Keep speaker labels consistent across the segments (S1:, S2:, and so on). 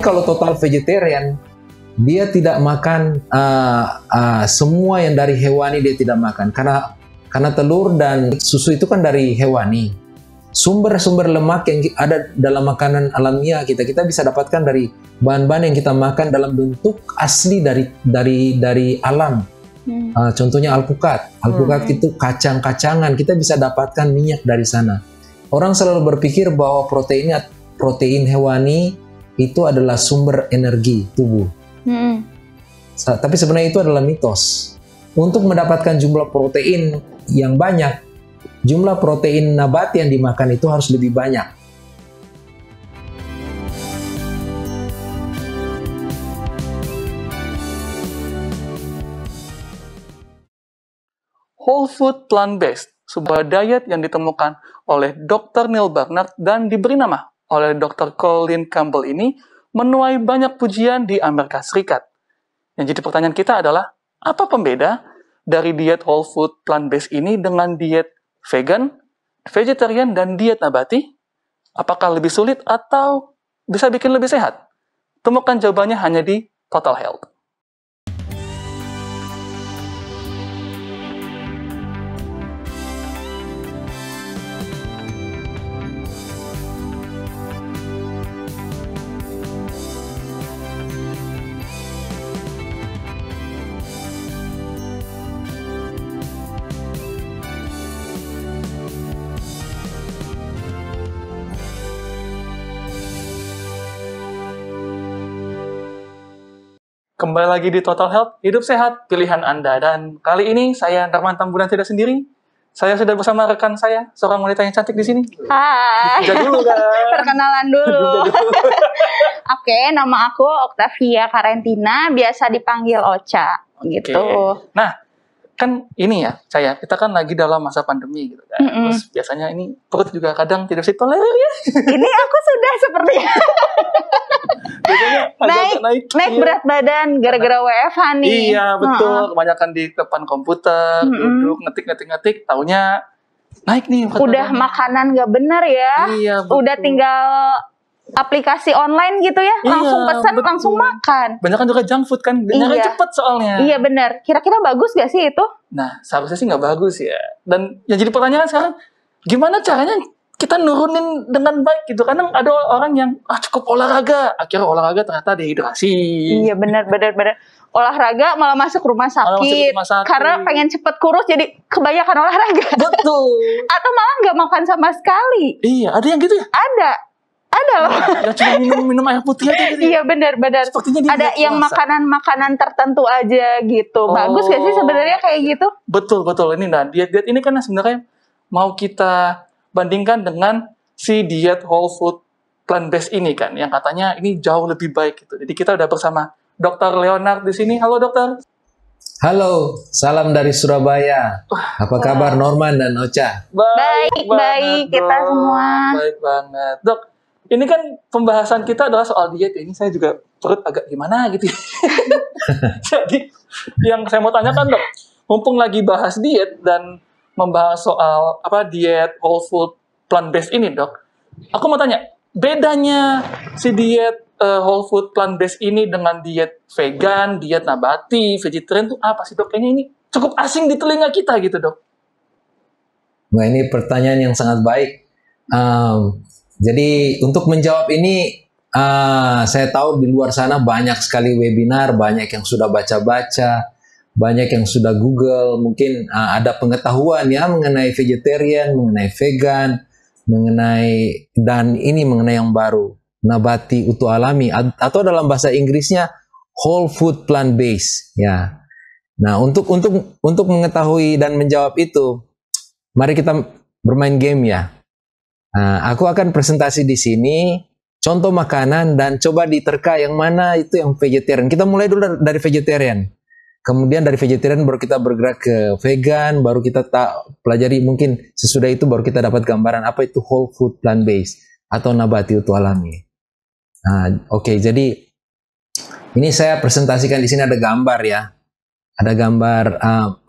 S1: kalau total vegetarian, dia tidak makan semua yang dari hewani, dia tidak makan karena telur dan susu itu kan dari hewani. Sumber-sumber lemak yang ada dalam makanan alamiah kita bisa dapatkan dari bahan-bahan yang kita makan dalam bentuk asli dari alam. Contohnya alpukat itu kacang-kacangan, kita bisa dapatkan minyak dari sana. Orang selalu berpikir bahwa protein hewani itu adalah sumber energi tubuh. Tapi sebenarnya itu adalah mitos. Untuk mendapatkan jumlah protein yang banyak, jumlah protein nabati yang dimakan itu harus lebih banyak.
S2: Whole food plant-based, sebuah diet yang ditemukan oleh Dr. Neil Barnard dan diberi nama oleh Dr. Colin Campbell ini menuai banyak pujian di Amerika Serikat. Yang jadi pertanyaan kita adalah, apa pembeda dari diet whole food plant-based ini dengan diet vegan, vegetarian, dan diet nabati? Apakah lebih sulit atau bisa bikin lebih sehat? Temukan jawabannya hanya di Total Health. Kembali lagi di Total Health, hidup sehat, pilihan Anda. Dan kali ini saya Darman Tambunan tidak sendiri. Saya sudah bersama rekan saya, seorang wanita yang cantik di sini.
S3: Hai.
S2: Bisa dulu kan?
S3: Perkenalan dulu. Oke, nama aku Octavia Karentina, biasa dipanggil Ocha, gitu.
S2: Oke. Nah, kan ini ya, kita kan lagi dalam masa pandemi gitu kan. Terus biasanya ini perut juga kadang tidak bisa tolerir ya.
S3: Ini aku sudah seperti naik berat badan gara-gara WFH nih.
S2: Iya, betul. Kebanyakan di depan komputer, duduk ngetik, taunya naik nih.
S3: Udah makanan gak bener ya.
S2: Iya, betul.
S3: Udah tinggal aplikasi online gitu ya, langsung pesan, langsung makan.
S2: Banyak kan juga junk food kan, nyari cepet soalnya.
S3: Iya benar. Kira-kira bagus gak sih itu?
S2: Nah, seharusnya sih nggak bagus ya. Dan yang jadi pertanyaan sekarang, gimana caranya kita nurunin dengan baik gitu? Kadang ada orang yang cukup olahraga, akhirnya olahraga ternyata dehidrasi.
S3: Iya benar. Olahraga malah masuk rumah sakit. Karena pengen cepet kurus jadi kebanyakan olahraga.
S2: Betul.
S3: Atau malah nggak makan sama sekali.
S2: Iya, ada yang gitu ya?
S3: Ada loh.
S2: Yang cuma minum air putih aja gitu.
S3: Iya benar. Ada yang makanan tertentu aja gitu. Bagus gak sih sebenarnya kayak gitu?
S2: Betul. Ini diet ini kan sebenarnya mau kita bandingkan dengan si diet whole food plant-based ini kan, yang katanya ini jauh lebih baik gitu. Jadi kita udah bersama Dr. Leonard di sini. Halo dokter.
S1: Halo, salam dari Surabaya. Apa kabar Norman dan Ocha?
S3: Baik kita semua.
S2: Baik banget, dok. Ini kan pembahasan kita adalah soal diet. Ini saya juga perut agak gimana gitu. Jadi yang saya mau tanyakan dok, mumpung lagi bahas diet dan membahas soal diet whole food plant-based ini dok, aku mau tanya, bedanya si diet whole food plant-based ini dengan diet vegan, diet nabati, vegetarian itu apa sih dok? Kayaknya ini cukup asing di telinga kita gitu dok.
S1: Nah, ini pertanyaan yang sangat baik. Jadi untuk menjawab ini, saya tahu di luar sana banyak sekali webinar, banyak yang sudah baca-baca, banyak yang sudah Google, mungkin ada pengetahuan ya mengenai vegetarian, mengenai vegan, mengenai yang baru, nabati utuh alami, atau dalam bahasa Inggrisnya whole food plant based ya. Nah, untuk mengetahui dan menjawab itu, mari kita bermain game ya. Aku akan presentasi di sini contoh makanan dan coba diterka yang mana itu yang vegetarian. Kita mulai dulu dari vegetarian. Kemudian dari vegetarian baru kita bergerak ke vegan, baru kita pelajari mungkin sesudah itu baru kita dapat gambaran apa itu whole food plant based atau nabati utuh alami. Oke, jadi ini saya presentasikan di sini ada gambar ya. Ada gambar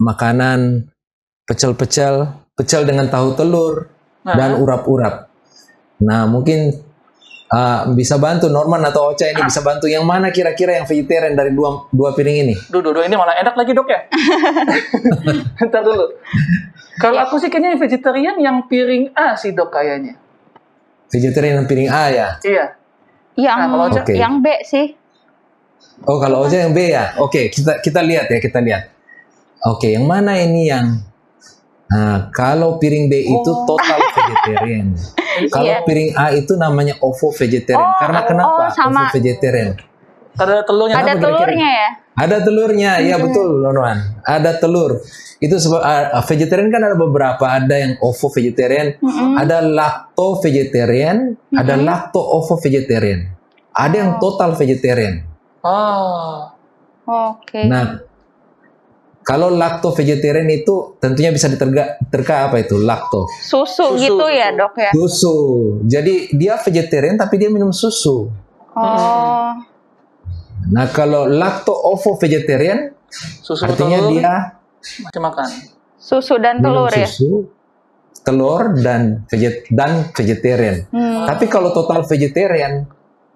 S1: makanan pecel dengan tahu telur dan urap-urap. Nah, mungkin Bisa bantu Norman atau Ocha ini bisa bantu yang mana kira-kira yang vegetarian dari dua piring ini?
S2: Dua ini malah enak lagi dok ya. Ntar dulu. Kalau aku sih kayaknya vegetarian yang piring A sih dok kayaknya.
S1: Vegetarian yang piring A ya?
S2: Iya.
S3: Yang
S2: Nah, kalau Ocha?
S3: yang B sih.
S1: Oh kalau Ocha yang B ya? Oke, kita lihat ya, kita lihat. Oke, yang mana ini yang? Nah, kalau piring B itu total vegetarian. Kalau
S3: Iya.
S1: piring A itu namanya ovo vegetarian. Karena kenapa
S3: sama.
S1: ovo vegetarian?
S2: Ada telurnya.
S3: Ada
S1: kira-kira?
S3: telurnya ya?
S1: Ada telurnya, iya betul, Norman. Ada telur. Itu sebab vegetarian kan ada beberapa. Ada yang ovo vegetarian, ada lacto vegetarian, ada lacto ovo vegetarian. Ada yang total vegetarian.
S2: Oh.
S3: Oke.
S1: Nah, kalau lacto vegetarian itu tentunya bisa diterka apa itu lacto?
S3: Susu gitu ya dok ya?
S1: Susu. Jadi dia vegetarian tapi dia minum susu.
S3: Oh.
S1: Nah kalau lacto ovo vegetarian
S2: Susu
S1: artinya
S2: telur
S1: dia
S2: masih makan.
S3: Susu dan
S1: minum
S3: telur ya?
S1: susu, telur dan vegetarian. Tapi kalau total vegetarian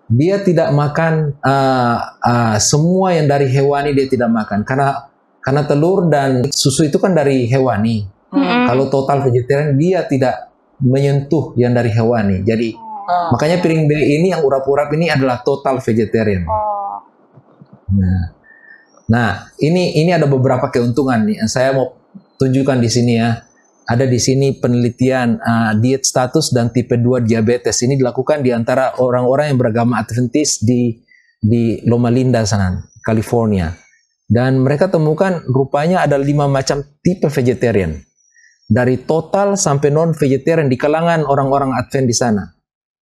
S1: dia tidak makan semua yang dari hewani dia tidak makan karena telur dan susu itu kan dari hewani. Kalau total vegetarian dia tidak menyentuh yang dari hewani. Jadi makanya piring B ini yang urap-urap ini adalah total vegetarian.
S3: Oh.
S1: Nah, ini ada beberapa keuntungan nih. Saya mau tunjukkan di sini ya. Ada di sini penelitian diet status dan tipe 2 diabetes. Ini dilakukan di antara orang-orang yang beragama Adventist di Loma Linda sana, California. Dan mereka temukan rupanya ada 5 macam tipe vegetarian. Dari total sampai non-vegetarian di kalangan orang-orang Advent di sana.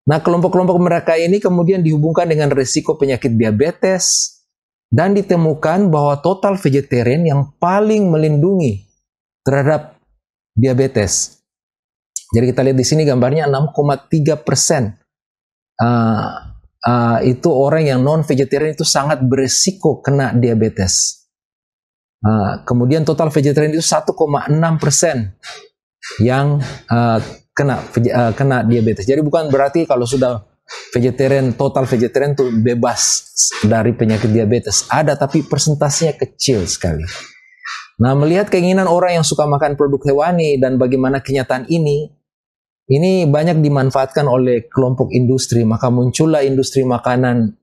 S1: Nah, kelompok-kelompok mereka ini kemudian dihubungkan dengan risiko penyakit diabetes. Dan ditemukan bahwa total vegetarian yang paling melindungi terhadap diabetes. Jadi kita lihat di sini gambarnya 6,3%. Itu orang yang non-vegetarian itu sangat beresiko kena diabetes. Kemudian total vegetarian itu 1,6% yang kena diabetes. Jadi bukan berarti kalau sudah vegetarian, total vegetarian itu bebas dari penyakit diabetes. Ada, tapi persentasenya kecil sekali. Nah, melihat keinginan orang yang suka makan produk hewani dan bagaimana kenyataan ini banyak dimanfaatkan oleh kelompok industri, maka muncullah industri makanan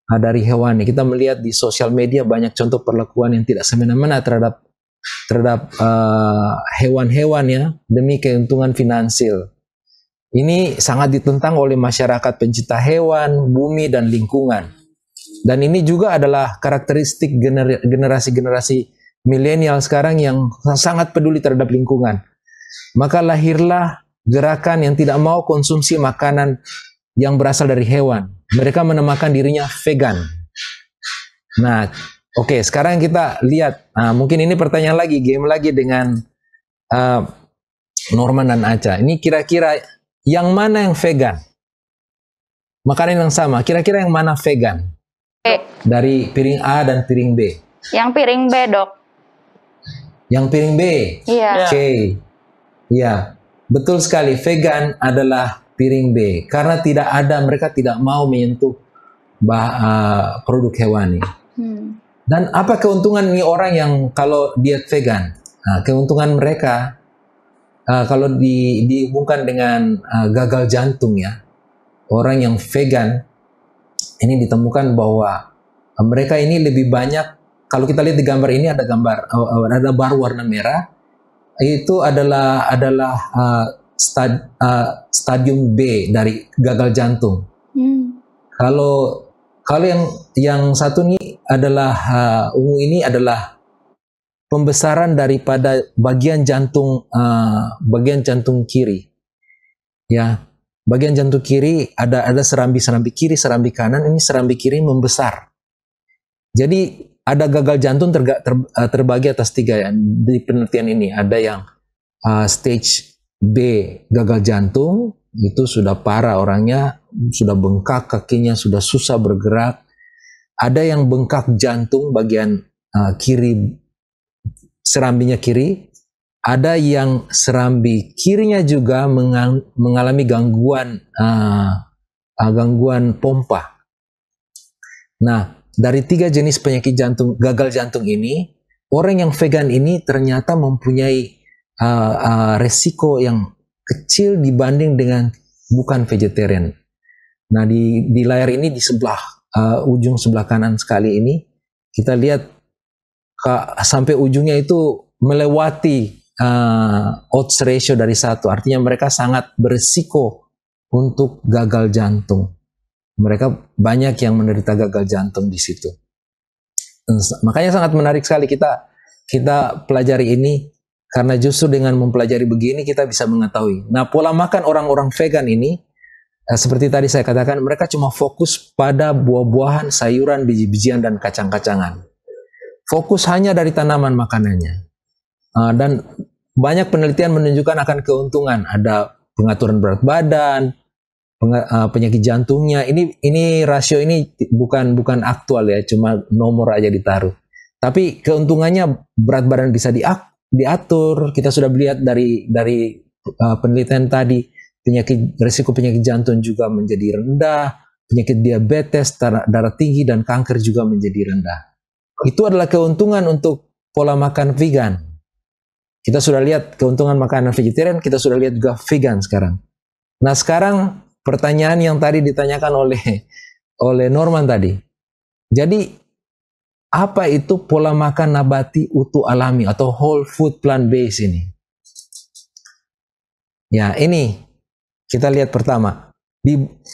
S1: dari hewani. Kita melihat di sosial media banyak contoh perlakuan yang tidak semena-mena terhadap hewan-hewan ya, demi keuntungan finansial. Ini sangat ditentang oleh masyarakat pencinta hewan, bumi, dan lingkungan. Dan ini juga adalah karakteristik generasi-generasi milenial sekarang yang sangat peduli terhadap lingkungan. Maka lahirlah gerakan yang tidak mau konsumsi makanan yang berasal dari hewan. Mereka menamakan dirinya vegan. Nah, oke, sekarang kita lihat. Mungkin ini pertanyaan lagi, game lagi dengan Norman dan Acha. Ini kira-kira yang mana yang vegan? Makanan yang sama, kira-kira yang mana vegan? Dari piring A dan piring B.
S3: Yang piring B dok.
S1: Yang piring B.
S3: Iya.
S1: Oke. Ya, betul sekali. Vegan adalah piring B karena mereka tidak mau menyentuh produk hewani. Dan apa keuntungan nih orang yang kalau diet vegan? Nah, keuntungan mereka kalau dihubungkan dengan gagal jantung ya, orang yang vegan ini ditemukan bahwa mereka ini lebih banyak. Kalau kita lihat di gambar ini ada bar warna merah, itu adalah stadium B dari gagal jantung. Kalau yang satu ini adalah ungu, ini adalah pembesaran daripada bagian jantung kiri. Ya, bagian jantung kiri ada serambi kiri, serambi kanan. Ini serambi kiri membesar. Jadi ada gagal jantung terbagi atas 3 ya. Di penelitian ini ada yang stage B gagal jantung, itu sudah parah orangnya, sudah bengkak kakinya, sudah susah bergerak. Ada yang bengkak jantung bagian kiri, serambinya kiri. Ada yang serambi kirinya juga mengalami gangguan gangguan pompa. Nah, dari 3 jenis penyakit jantung, gagal jantung ini, orang yang vegan ini ternyata mempunyai resiko yang kecil dibanding dengan bukan vegetarian. Nah, di layar ini di sebelah ujung sebelah kanan sekali ini, kita lihat sampai ujungnya itu melewati odds ratio dari 1. Artinya mereka sangat berisiko untuk gagal jantung. Mereka banyak yang menderita gagal jantung di situ. Makanya sangat menarik sekali kita pelajari ini, karena justru dengan mempelajari begini kita bisa mengetahui. Nah, pola makan orang-orang vegan ini, seperti tadi saya katakan, mereka cuma fokus pada buah-buahan, sayuran, biji-bijian, dan kacang-kacangan. Fokus hanya dari tanaman makanannya. Dan banyak penelitian menunjukkan akan keuntungan. Ada pengaturan berat badan, penyakit jantungnya. Ini rasio ini bukan aktual ya, cuma nomor aja ditaruh. Tapi keuntungannya berat badan bisa diatur. Kita sudah lihat dari penelitian tadi, risiko penyakit jantung juga menjadi rendah, penyakit diabetes, darah tinggi, dan kanker juga menjadi rendah. Itu adalah keuntungan untuk pola makan vegan. Kita sudah lihat keuntungan makanan vegetarian, kita sudah lihat juga vegan sekarang. Nah, sekarang pertanyaan yang tadi ditanyakan oleh Norman tadi. Jadi, apa itu pola makan nabati utuh alami atau whole food plant based ini? Ya, ini kita lihat pertama.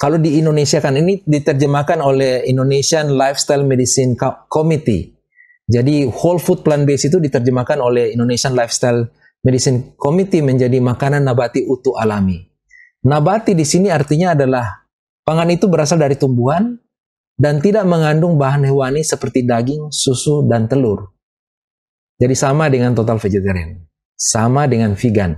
S1: Kalau di Indonesia kan ini diterjemahkan oleh Indonesian Lifestyle Medicine Committee. Jadi whole food plant based itu diterjemahkan oleh Indonesian Lifestyle Medicine Committee menjadi makanan nabati utuh alami. Nabati di sini artinya adalah pangan itu berasal dari tumbuhan dan tidak mengandung bahan hewani seperti daging, susu, dan telur. Jadi sama dengan total vegetarian, sama dengan vegan.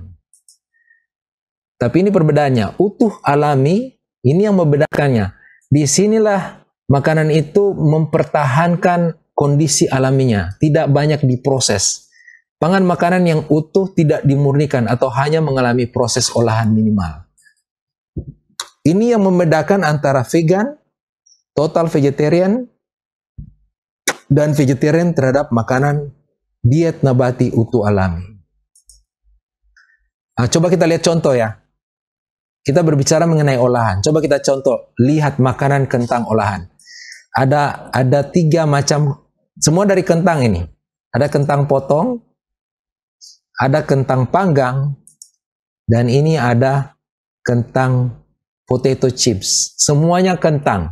S1: Tapi ini perbedaannya, utuh alami ini yang membedakannya. Disinilah makanan itu mempertahankan kondisi alaminya, tidak banyak diproses. Pangan makanan yang utuh tidak dimurnikan atau hanya mengalami proses olahan minimal. Ini yang membedakan antara vegan, total vegetarian, dan vegetarian terhadap makanan diet nabati utuh alami. Nah, coba kita lihat contoh ya. Kita berbicara mengenai olahan. Coba kita contoh, lihat makanan kentang olahan. Ada 3 macam, semua dari kentang ini. Ada kentang potong, ada kentang panggang, dan ini ada kentang potato chips. Semuanya kentang.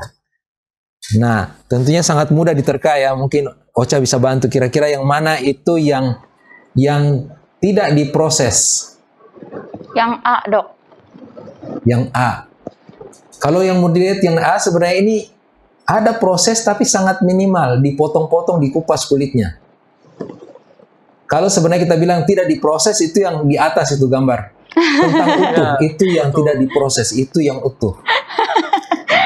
S1: Nah, tentunya sangat mudah diterka ya. Mungkin Ocha bisa bantu. Kira-kira yang mana itu yang tidak diproses?
S3: Yang A, Dok.
S1: Yang A. Kalau yang mau dilihat yang A, sebenarnya ini ada proses tapi sangat minimal. Dipotong-potong, dikupas kulitnya. Kalau sebenarnya kita bilang tidak diproses, itu yang di atas itu gambar. Kentang utuh, itu yang tidak diproses, itu yang utuh.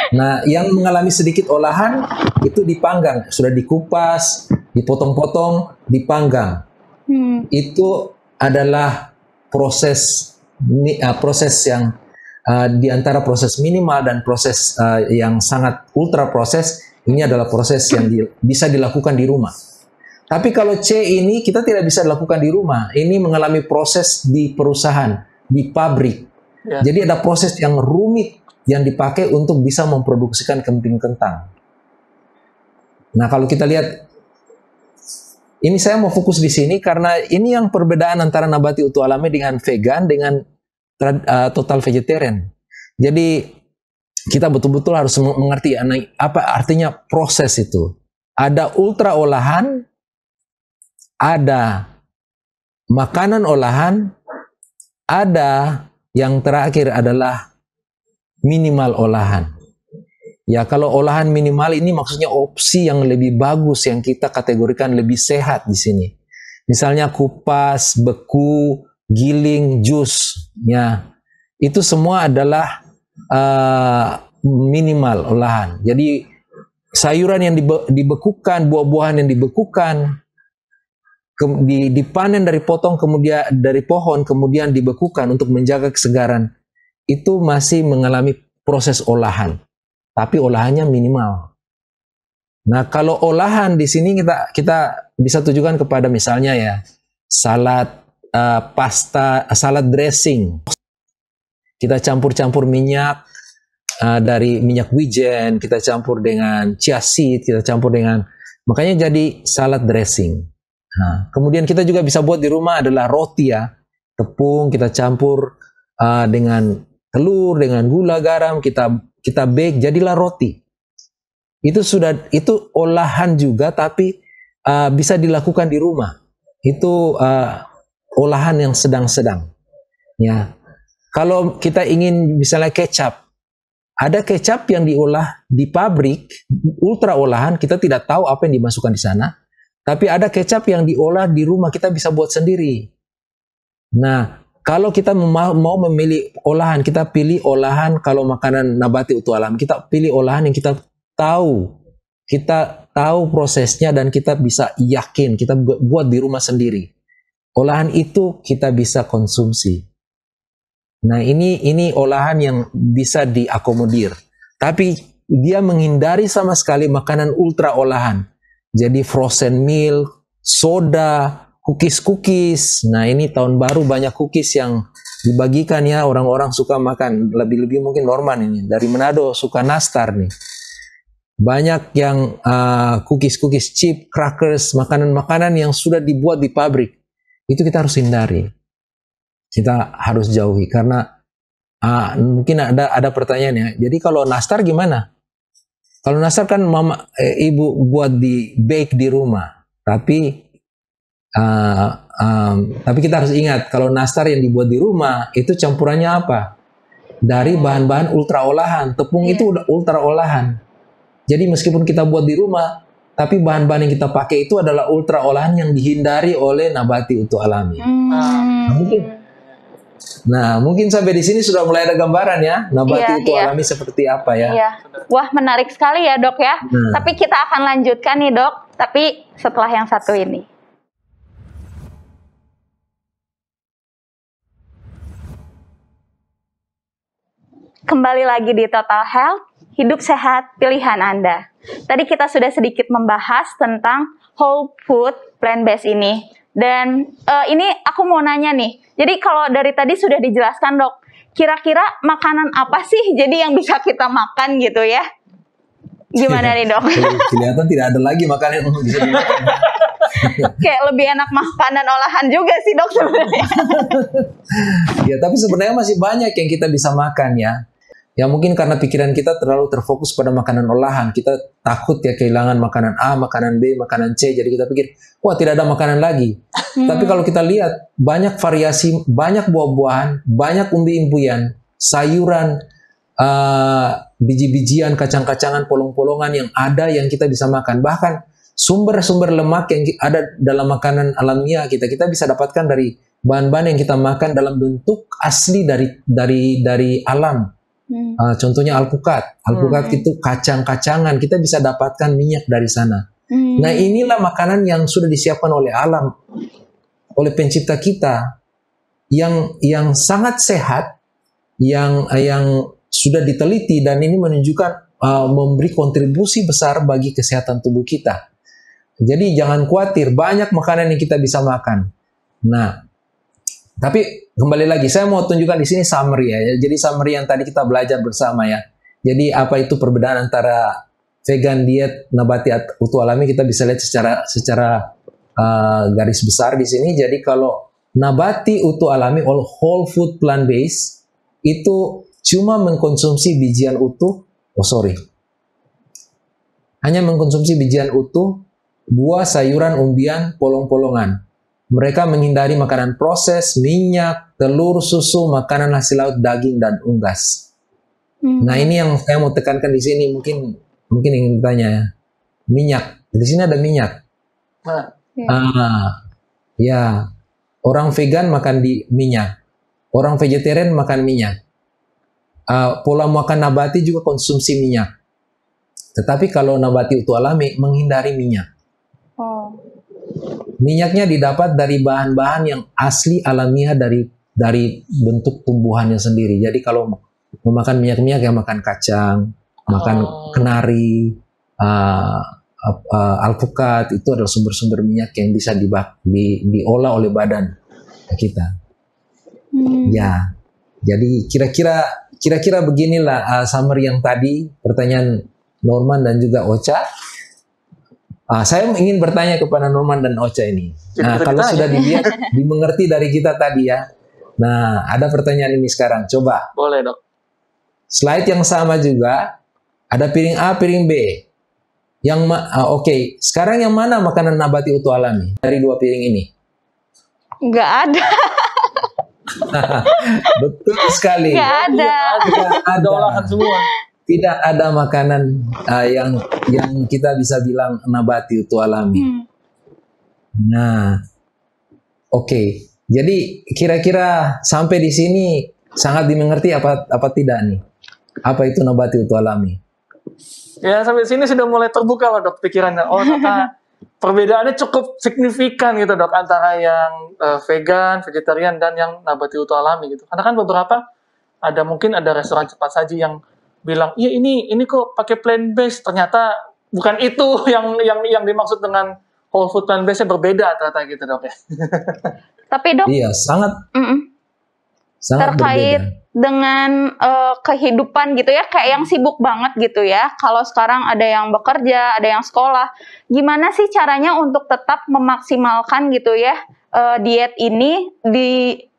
S1: Nah, yang mengalami sedikit olahan, itu dipanggang. Sudah dikupas, dipotong-potong, dipanggang. Itu adalah proses yang di antara proses minimal dan proses yang sangat ultra proses. Ini adalah proses yang bisa dilakukan di rumah. Tapi kalau C ini kita tidak bisa dilakukan di rumah. Ini mengalami proses di perusahaan, di pabrik.
S2: Ya.
S1: Jadi ada proses yang rumit yang dipakai untuk bisa memproduksikan kemping kentang. Nah, kalau kita lihat, ini saya mau fokus di sini karena ini yang perbedaan antara nabati utuh alami dengan vegan dengan total vegetarian. Jadi kita betul-betul harus mengerti apa artinya proses itu. Ada ultra olahan, ada makanan olahan, ada yang terakhir adalah minimal olahan. Ya, kalau olahan minimal ini maksudnya opsi yang lebih bagus yang kita kategorikan lebih sehat di sini. Misalnya kupas, beku, giling, jus, ya. Itu semua adalah minimal olahan. Jadi sayuran yang dibekukan, buah-buahan yang dibekukan, dipanen dari pohon kemudian dibekukan untuk menjaga kesegaran, itu masih mengalami proses olahan. tapi olahannya minimal. Nah, kalau olahan di sini kita bisa tujukan kepada misalnya ya salad pasta, salad dressing. Kita campur-campur minyak dari minyak wijen, kita campur dengan chia seed, kita campur dengan makanya jadi salad dressing. Nah, kemudian kita juga bisa buat di rumah adalah roti ya, tepung kita campur dengan telur, dengan gula, garam, kita bake jadilah roti. Itu olahan juga tapi bisa dilakukan di rumah. Itu olahan yang sedang-sedang. Ya. Kalau kita ingin misalnya kecap, ada kecap yang diolah di pabrik, ultra olahan, kita tidak tahu apa yang dimasukkan di sana. Tapi ada kecap yang diolah di rumah, kita bisa buat sendiri. Nah, kalau kita mau memilih olahan, kita pilih olahan kalau makanan nabati utuh alam, kita pilih olahan yang kita tahu prosesnya dan kita bisa yakin, kita buat di rumah sendiri. Olahan itu kita bisa konsumsi. Nah, ini olahan yang bisa diakomodir. Tapi dia menghindari sama sekali makanan ultra olahan. Jadi frozen milk, soda, cookies. Nah, ini tahun baru banyak cookies yang dibagikan ya, orang-orang suka makan. Lebih-lebih mungkin Norman ini dari Manado suka nastar nih. Banyak yang cookies chip, crackers, makanan-makanan yang sudah dibuat di pabrik. Itu kita harus hindari. Kita harus jauhi karena mungkin ada pertanyaan ya. Jadi kalau nastar gimana? Kalau nastar kan ibu buat di bake di rumah. Tapi kita harus ingat kalau nastar yang dibuat di rumah itu campurannya apa? Dari bahan-bahan ultra olahan. Tepung itu udah ultra olahan. Jadi meskipun kita buat di rumah, tapi bahan-bahan yang kita pakai itu adalah ultra olahan yang dihindari oleh nabati utuh alami. Nah, mungkin sampai di sini sudah mulai ada gambaran ya, nabati utuh alami seperti apa ya.
S3: Iya. Wah, menarik sekali ya dok ya. Tapi kita akan lanjutkan nih dok, tapi setelah yang satu ini. Kembali lagi di Total Health, hidup sehat pilihan Anda. Tadi kita sudah sedikit membahas tentang whole food plant-based ini. Dan ini aku mau nanya nih, jadi kalau dari tadi sudah dijelaskan dok, kira-kira makanan apa sih jadi yang bisa kita makan gitu ya? Gimana nih dok?
S1: Kelihatan tidak ada lagi makanan yang bisa dimakan.
S3: Kayak lebih enak makanan olahan juga sih dok sebenarnya.
S1: Ya, tapi sebenarnya masih banyak yang kita bisa makan ya. Ya mungkin karena pikiran kita terlalu terfokus pada makanan olahan. Kita takut ya kehilangan makanan A, makanan B, makanan C. Jadi kita pikir, wah tidak ada makanan lagi. Tapi kalau kita lihat, banyak variasi, banyak buah-buahan, banyak umbi-umbian, sayuran, biji-bijian, kacang-kacangan, polong-polongan yang ada yang kita bisa makan. Bahkan sumber-sumber lemak yang ada dalam makanan alamiah kita bisa dapatkan dari bahan-bahan yang kita makan dalam bentuk asli dari alam. Contohnya alpukat. Alpukat itu kacang-kacangan, kita bisa dapatkan minyak dari sana. Nah, inilah makanan yang sudah disiapkan oleh alam, oleh pencipta kita, yang sangat sehat, yang sudah diteliti dan ini menunjukkan memberi kontribusi besar bagi kesehatan tubuh kita. Jadi jangan khawatir, banyak makanan yang kita bisa makan. Nah, tapi kembali lagi, saya mau tunjukkan di sini summary ya. Jadi summary yang tadi kita belajar bersama ya. Jadi apa itu perbedaan antara vegan diet, nabati utuh alami, kita bisa lihat secara garis besar di sini. Jadi kalau nabati utuh alami, whole food plant based, itu cuma mengkonsumsi bijian utuh. Hanya mengkonsumsi bijian utuh, buah, sayuran, umbian, polong-polongan. Mereka menghindari makanan proses, minyak, telur, susu, makanan hasil laut, daging, dan unggas. Nah, ini yang saya mau tekankan di sini. Mungkin ingin bertanya ya. Minyak. Di sini ada minyak. Ya. Orang vegan makan minyak. Orang vegetarian makan minyak. Pola makan nabati juga konsumsi minyak. Tetapi kalau nabati utuh alami menghindari minyak. Minyaknya didapat dari bahan-bahan yang asli alamiah dari bentuk tumbuhannya sendiri. Jadi kalau mau makan minyak ya makan kacang, makan kenari, alpukat, itu adalah sumber-sumber minyak yang bisa diolah oleh badan kita. Ya, jadi kira-kira beginilah summary yang tadi, pertanyaan Norman dan juga Ocha. Saya ingin bertanya kepada Norman dan Ocha ini. Nah, kalau sudah dilihat, dimengerti dari kita tadi ya. Nah, ada pertanyaan ini sekarang. Coba.
S2: Boleh, Dok.
S1: Slide yang sama juga. Ada piring A, piring B. Oke. Sekarang yang mana makanan nabati utuh alami dari dua piring ini?
S3: Nggak ada.
S1: Betul sekali.
S3: Nggak ada.
S1: Tidak
S2: Ada olahan semua.
S1: Tidak ada makanan yang kita bisa bilang nabati utuh alami. Nah, oke. Jadi kira-kira sampai di sini sangat dimengerti apa tidak nih? Apa itu nabati utuh alami?
S2: Ya, sampai sini sudah mulai terbuka loh, Dok, pikirannya. Oh, ternyata perbedaannya cukup signifikan gitu, Dok, antara yang vegan, vegetarian, dan yang nabati utuh alami gitu. Karena kan beberapa mungkin ada restoran cepat saji yang bilang, iya ini kok pakai plant based, ternyata bukan itu yang dimaksud dengan whole food plant based-nya, berbeda ternyata gitu, Dok ya.
S3: Tapi Dok,
S1: iya sangat
S3: terkait
S1: berbeda
S3: dengan kehidupan gitu ya, kayak yang sibuk banget gitu ya. Kalau sekarang ada yang bekerja, ada yang sekolah, gimana sih caranya untuk tetap memaksimalkan gitu ya diet ini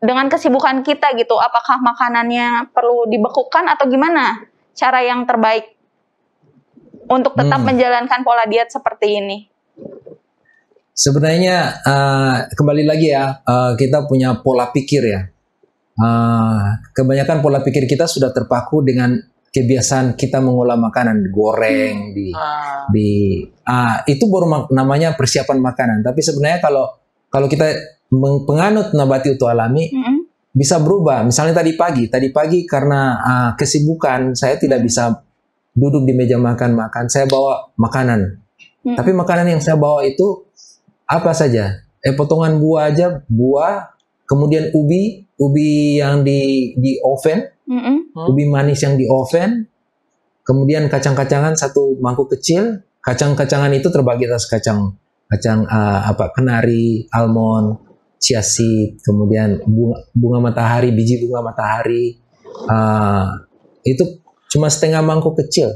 S3: dengan kesibukan kita gitu? Apakah makanannya perlu dibekukan atau gimana cara yang terbaik untuk tetap menjalankan pola diet seperti ini?
S1: Sebenarnya kembali lagi ya, kita punya pola pikir ya. Kebanyakan pola pikir kita sudah terpaku dengan kebiasaan kita mengolah makanan, digoreng, itu baru namanya persiapan makanan. Tapi sebenarnya kalau kita penganut nabati utuh alami, bisa berubah. Misalnya tadi pagi karena kesibukan, saya tidak bisa duduk di meja makan, saya bawa makanan. Tapi makanan yang saya bawa itu apa saja? Potongan buah aja, kemudian ubi yang di oven, ubi manis yang di oven, kemudian kacang-kacangan satu mangkuk kecil. Kacang-kacangan itu terbagi atas kacang kenari, almond, chia seed, kemudian bunga matahari, biji bunga matahari. Itu cuma setengah mangkuk kecil.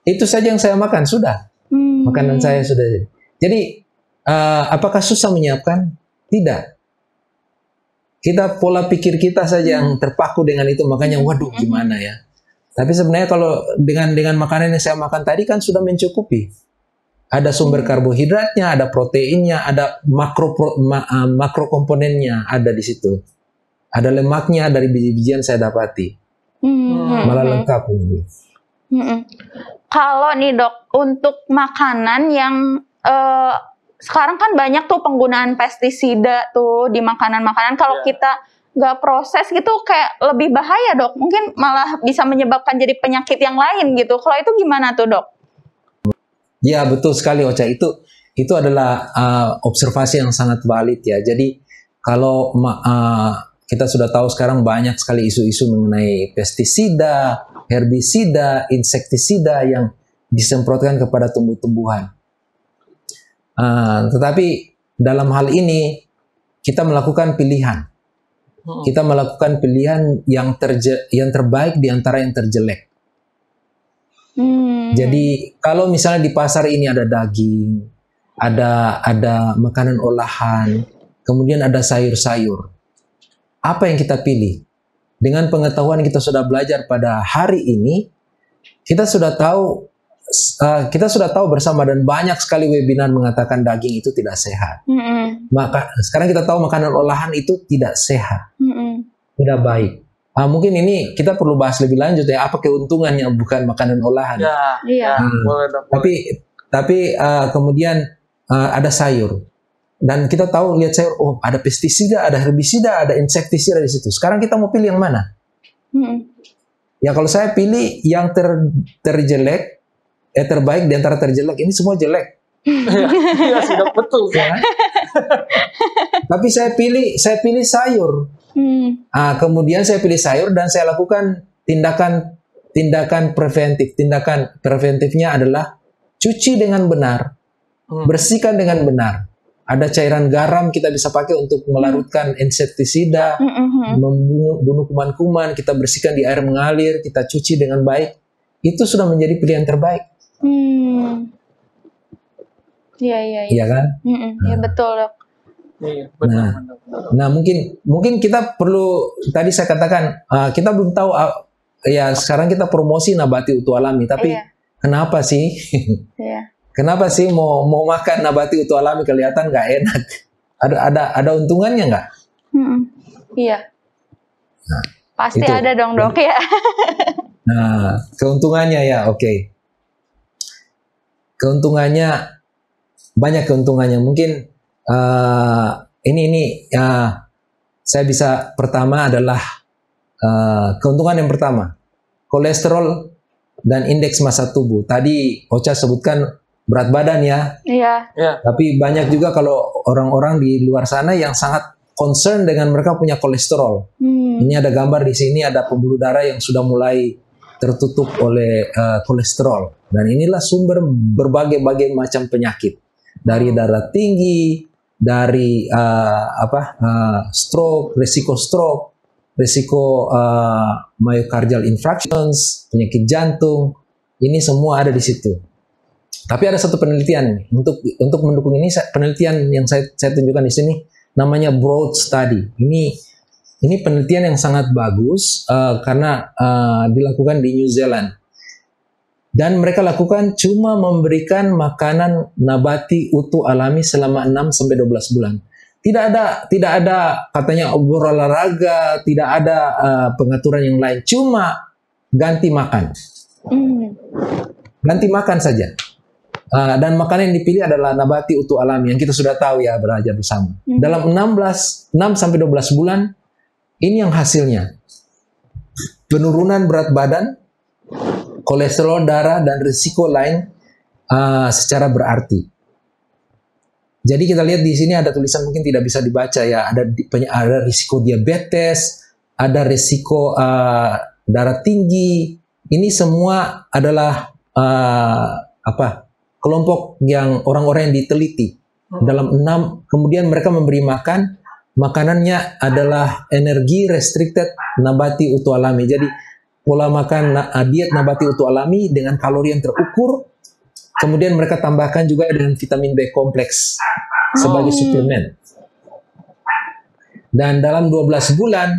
S1: Itu saja yang saya makan, sudah. Makanan saya sudah. Jadi apakah susah menyiapkan? Tidak. Kita pola pikir kita saja yang terpaku dengan itu, makanya waduh gimana ya. Tapi sebenarnya kalau dengan makanan yang saya makan tadi kan sudah mencukupi. Ada sumber karbohidratnya, ada proteinnya, ada makro komponennya ada di situ. Ada lemaknya dari biji-bijian saya dapati. Malah lengkap ini.
S3: Kalau nih Dok, untuk makanan yang sekarang kan banyak tuh penggunaan pestisida tuh di makanan-makanan. Kalau kita nggak proses gitu kayak lebih bahaya, Dok. Mungkin malah bisa menyebabkan jadi penyakit yang lain gitu. Kalau itu gimana tuh, Dok?
S1: Ya betul sekali Ocha. Itu adalah observasi yang sangat valid ya. Jadi kalau kita sudah tahu sekarang banyak sekali isu-isu mengenai pestisida, herbisida, insektisida yang disemprotkan kepada tumbuh-tumbuhan. Tetapi dalam hal ini kita melakukan pilihan. Kita melakukan pilihan yang terbaik di antara yang terjelek. Jadi kalau misalnya di pasar ini ada daging, ada makanan olahan, kemudian ada sayur-sayur, apa yang kita pilih? Dengan pengetahuan kita sudah belajar pada hari ini, kita sudah tahu bersama dan banyak sekali webinar mengatakan daging itu tidak sehat. Maka sekarang kita tahu makanan olahan itu tidak sehat, tidak baik. Mungkin ini kita perlu bahas lebih lanjut ya, apa keuntungannya bukan makanan olahan. Tapi kemudian ada sayur dan kita tahu lihat sayur, oh ada pestisida, ada herbisida, ada insektisida di situ. Sekarang kita mau pilih yang mana? Ya kalau saya pilih yang terjelek. Terbaik di antara terjelek, ini semua jelek.
S2: Iya sudah betul.
S1: Ya. Tapi saya pilih sayur. Kemudian saya pilih sayur dan saya lakukan tindakan tindakan preventif. Tindakan preventifnya adalah cuci dengan benar, bersihkan dengan benar. Ada cairan garam kita bisa pakai untuk melarutkan insektisida, membunuh kuman-kuman, kita bersihkan di air mengalir, kita cuci dengan baik. Itu sudah menjadi pilihan terbaik.
S3: Iya, iya, iya.
S1: Iya kan?
S3: Iya, betul, Dok.
S2: Iya, benar.
S1: Nah, mungkin kita perlu, tadi saya katakan kita belum tahu ya sekarang kita promosi nabati utuh alami, tapi
S3: Iya.
S1: kenapa sih?
S3: Iya.
S1: Kenapa sih mau makan nabati utuh alami kelihatan nggak enak? Ada untungannya nggak?
S3: Iya.
S1: Nah,
S3: Pasti
S1: itu.
S3: ada dong, Dok, ya.
S1: Nah, keuntungannya ya, oke. Keuntungannya banyak keuntungannya. Mungkin ini saya bisa, pertama adalah keuntungan yang pertama, kolesterol dan indeks massa tubuh. Tadi Ocha sebutkan berat badan ya.
S3: Iya.
S1: Tapi banyak juga kalau orang-orang di luar sana yang sangat concern dengan mereka punya kolesterol. Ini ada gambar di sini, ada pembuluh darah yang sudah mulai tertutup oleh kolesterol. Dan inilah sumber berbagai-bagai macam penyakit. Dari darah tinggi, dari stroke, risiko myocardial infarctions, penyakit jantung. Ini semua ada di situ. Tapi ada satu penelitian untuk mendukung ini, penelitian yang saya tunjukkan di sini namanya Broad Study. Ini penelitian yang sangat bagus karena dilakukan di New Zealand. Dan mereka lakukan cuma memberikan makanan nabati utuh alami selama 6 sampai 12 bulan. Tidak ada katanya berolahraga, tidak ada pengaturan yang lain, cuma ganti makan. Ganti makan saja. Dan makanan yang dipilih adalah nabati utuh alami yang kita sudah tahu ya, belajar bersama. Dalam 6 sampai 12 bulan ini yang hasilnya. Penurunan berat badan, kolesterol darah dan risiko lain secara berarti. Jadi kita lihat di sini ada tulisan mungkin tidak bisa dibaca ya. Ada risiko diabetes, ada risiko darah tinggi. Ini semua adalah kelompok yang orang-orang yang diteliti. Dalam 6, kemudian mereka memberi makanannya adalah energi restricted nabati utuh alami. Jadi pola makan diet nabati utuh alami dengan kalori yang terukur. Kemudian mereka tambahkan juga dengan vitamin B kompleks sebagai suplemen. Dan dalam 12 bulan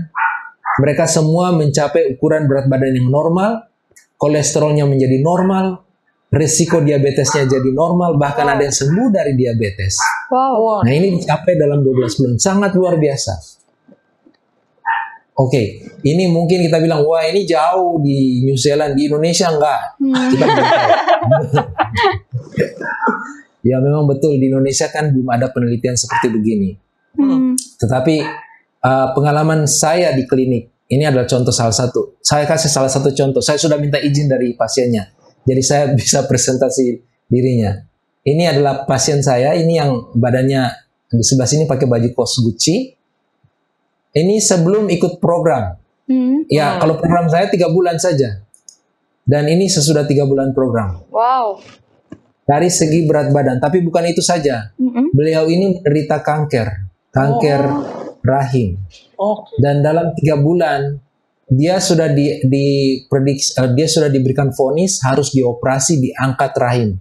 S1: mereka semua mencapai ukuran berat badan yang normal, kolesterolnya menjadi normal, risiko diabetesnya jadi normal, bahkan ada yang sembuh dari diabetes.
S3: Wow.
S1: Nah, ini dicapai dalam 12 bulan, sangat luar biasa. Oke, ini mungkin kita bilang, wah ini jauh di New Zealand, di Indonesia enggak. Kita belum tahu. Ya memang betul, di Indonesia kan belum ada penelitian seperti begini. Tetapi pengalaman saya di klinik, ini adalah contoh salah satu. Saya kasih salah satu contoh, saya sudah minta izin dari pasiennya. Jadi saya bisa presentasi dirinya. Ini adalah pasien saya, ini yang badannya di sebelah sini pakai baju kos Gucci. Ini sebelum ikut program. Ya, kalau program saya 3 bulan saja. Dan ini sesudah 3 bulan program.
S3: Wow.
S1: Dari segi berat badan. Tapi bukan itu saja. Beliau ini menderita kanker rahim. Dan dalam 3 bulan, dia sudah diprediksi, dia sudah diberikan vonis harus dioperasi, diangkat rahim.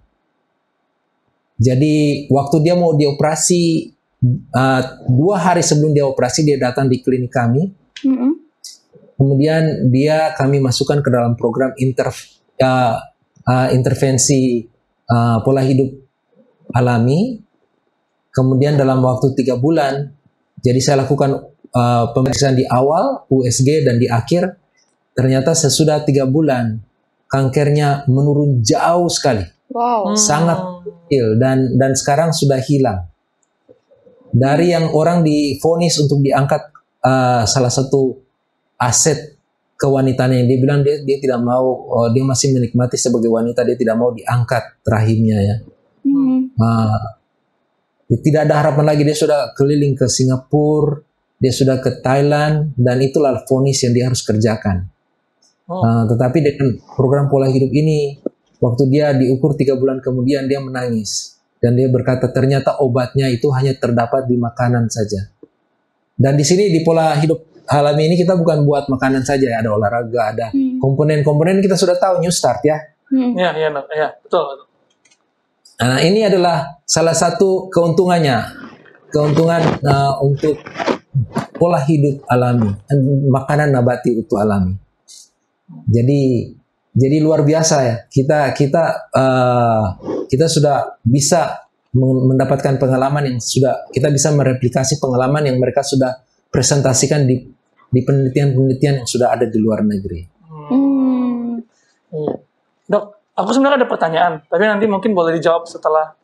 S1: Jadi waktu dia mau dioperasi, 2 hari sebelum dia operasi, dia datang di klinik kami. Kemudian kami masukkan ke dalam program intervensi pola hidup alami. Kemudian dalam waktu 3 bulan, jadi saya lakukan pemeriksaan di awal, USG, dan di akhir. Ternyata sesudah 3 bulan, kankernya menurun jauh sekali.
S3: Wow.
S1: Sangat kecil dan sekarang sudah hilang. Dari yang orang divonis untuk diangkat salah satu aset kewanitaannya, dia bilang dia tidak mau, dia masih menikmati sebagai wanita, dia tidak mau diangkat rahimnya ya. Tidak ada harapan lagi. Dia sudah keliling ke Singapura, dia sudah ke Thailand, dan itulah vonis yang dia harus kerjakan. Tetapi dengan program pola hidup ini, waktu dia diukur 3 bulan kemudian dia menangis. Dan dia berkata ternyata obatnya itu hanya terdapat di makanan saja. Dan di sini di pola hidup alami ini kita bukan buat makanan saja, ada olahraga, ada komponen-komponen kita sudah tahu New Start ya.
S2: Iya, betul.
S1: Nah, ini adalah salah satu keuntungan untuk pola hidup alami, makanan nabati utuh alami. Jadi luar biasa ya. Kita sudah bisa mendapatkan pengalaman yang kita bisa mereplikasi pengalaman yang mereka sudah presentasikan di penelitian-penelitian yang sudah ada di luar negeri.
S2: Dok, aku sebenarnya ada pertanyaan, tapi nanti mungkin boleh dijawab setelah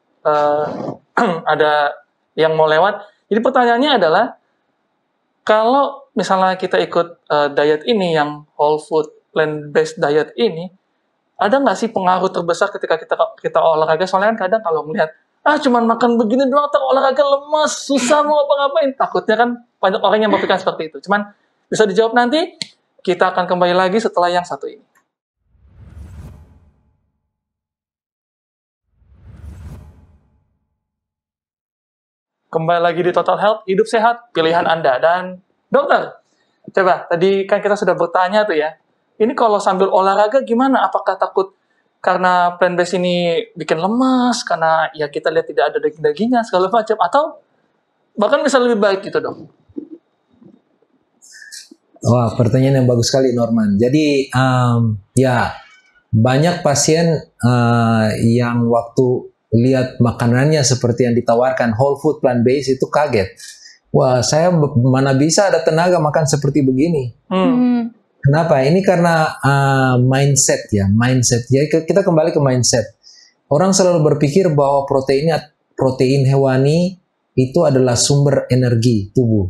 S2: ada yang mau lewat. Jadi pertanyaannya adalah, kalau misalnya kita ikut diet ini, yang whole food plant-based diet ini, ada nggak sih pengaruh terbesar ketika kita olahraga? Soalnya kan kadang kalau melihat, cuman makan begini doang, olahraga lemas, susah mau apa-ngapain. Takutnya kan banyak orang yang berpikir seperti itu. Cuman bisa dijawab nanti, kita akan kembali lagi setelah yang satu ini. Kembali lagi di Total Health, hidup sehat, pilihan Anda. Dan dokter, coba, tadi kan kita sudah bertanya tuh ya, ini kalau sambil olahraga gimana? Apakah takut karena plant-based ini bikin lemas, karena ya kita lihat tidak ada daging-dagingnya, segala macam, atau bahkan bisa lebih baik gitu dong?
S1: Wah, pertanyaan yang bagus sekali Norman. Jadi, ya banyak pasien yang waktu lihat makanannya seperti yang ditawarkan whole food plant-based itu kaget. Wah, saya mana bisa ada tenaga makan seperti begini. Kenapa? Ini karena mindset ya. Jadi kita kembali ke mindset. Orang selalu berpikir bahwa protein hewani itu adalah sumber energi tubuh.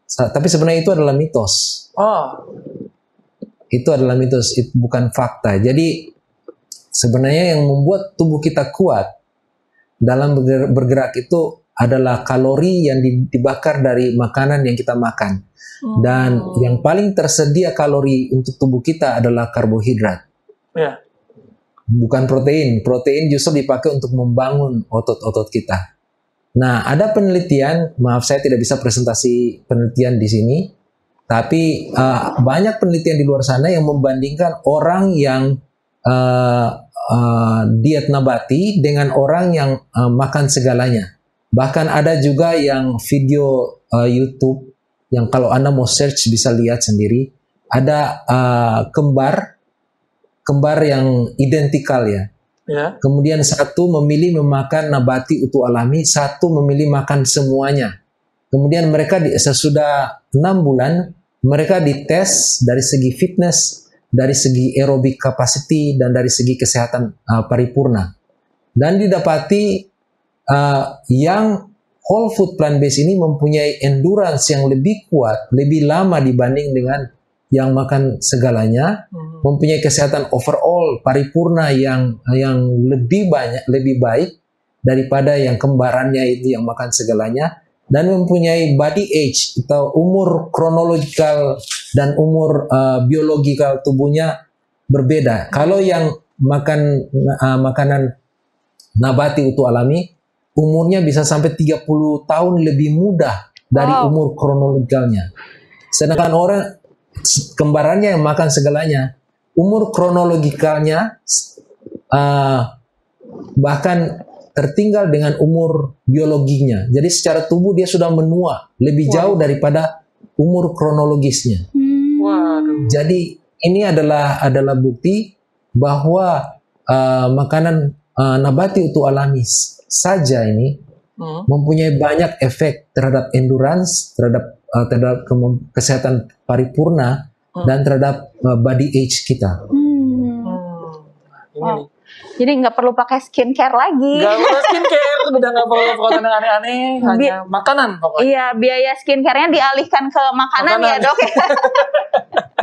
S1: Tapi sebenarnya itu adalah mitos. Itu adalah mitos, itu bukan fakta. Jadi sebenarnya yang membuat tubuh kita kuat dalam bergerak itu adalah kalori yang dibakar dari makanan yang kita makan. Dan yang paling tersedia kalori untuk tubuh kita adalah karbohidrat. Bukan protein. Protein justru dipakai untuk membangun otot-otot kita. Nah, ada penelitian, maaf saya tidak bisa presentasi penelitian di sini, tapi banyak penelitian di luar sana yang membandingkan orang yang diet nabati dengan orang yang makan segalanya. Bahkan ada juga yang video YouTube yang kalau Anda mau search bisa lihat sendiri, ada kembar yang identikal ya. Kemudian satu memilih memakan nabati utuh alami, satu memilih makan semuanya. Kemudian mereka sesudah 6 bulan mereka dites dari segi fitness, dari segi aerobic capacity, dan dari segi kesehatan paripurna. Dan didapati yang whole food plant-based ini mempunyai endurance yang lebih kuat, lebih lama dibanding dengan yang makan segalanya, mempunyai kesehatan overall paripurna yang lebih baik daripada yang kembarannya itu yang makan segalanya, dan mempunyai body age atau umur kronologikal dan umur biologikal tubuhnya berbeda. Kalau yang makan makanan nabati utuh alami, umurnya bisa sampai 30 tahun lebih muda dari umur kronologikalnya. Sedangkan orang kembarannya yang makan segalanya, umur kronologikalnya bahkan tertinggal dengan umur biologinya. Jadi secara tubuh dia sudah menua lebih jauh daripada umur kronologisnya. Jadi ini adalah bukti bahwa makanan nabati utuh alami saja ini mempunyai banyak efek terhadap endurance, terhadap kesehatan paripurna, dan terhadap body age kita.
S3: Jadi nggak perlu pakai skincare lagi.
S2: Nggak perlu skincare, udah nggak perlu protein yang aneh-aneh, hanya makanan pokoknya.
S3: Iya, biaya skincare-nya dialihkan ke makanan ya dok.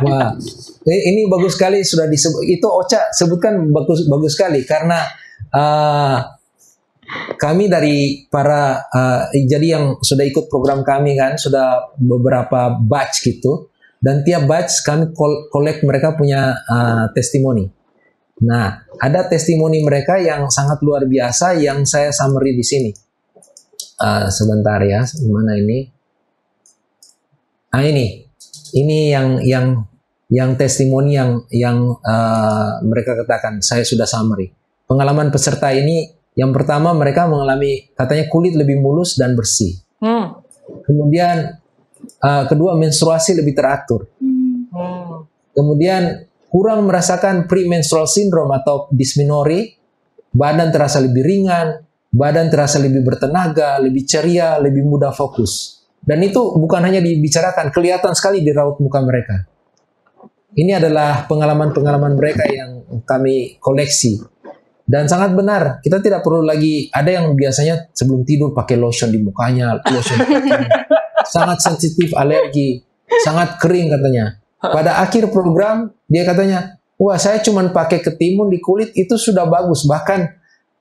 S1: Wah, ini bagus sekali sudah disebut. Itu Ocha sebutkan bagus sekali karena kami dari para jadi yang sudah ikut program kami kan sudah beberapa batch gitu, dan tiap batch kami collect mereka punya testimoni. Nah, ada testimoni mereka yang sangat luar biasa yang saya summary di sini. Sebentar ya, mana ini? Ini yang testimoni yang mereka katakan. Saya sudah summary. Pengalaman peserta ini, yang pertama mereka mengalami katanya kulit lebih mulus dan bersih. Kemudian kedua, menstruasi lebih teratur. Kemudian kurang merasakan premenstrual syndrome atau dysmenorrhea, badan terasa lebih ringan, badan terasa lebih bertenaga, lebih ceria, lebih mudah fokus. Dan itu bukan hanya dibicarakan, kelihatan sekali di raut muka mereka. Ini adalah pengalaman-pengalaman mereka yang kami koleksi. Dan sangat benar, kita tidak perlu lagi, ada yang biasanya sebelum tidur pakai lotion di mukanya, lotion di kakinya. Sangat sensitif, alergi, sangat kering katanya. Pada akhir program, dia katanya, wah saya cuma pakai ketimun di kulit, itu sudah bagus. Bahkan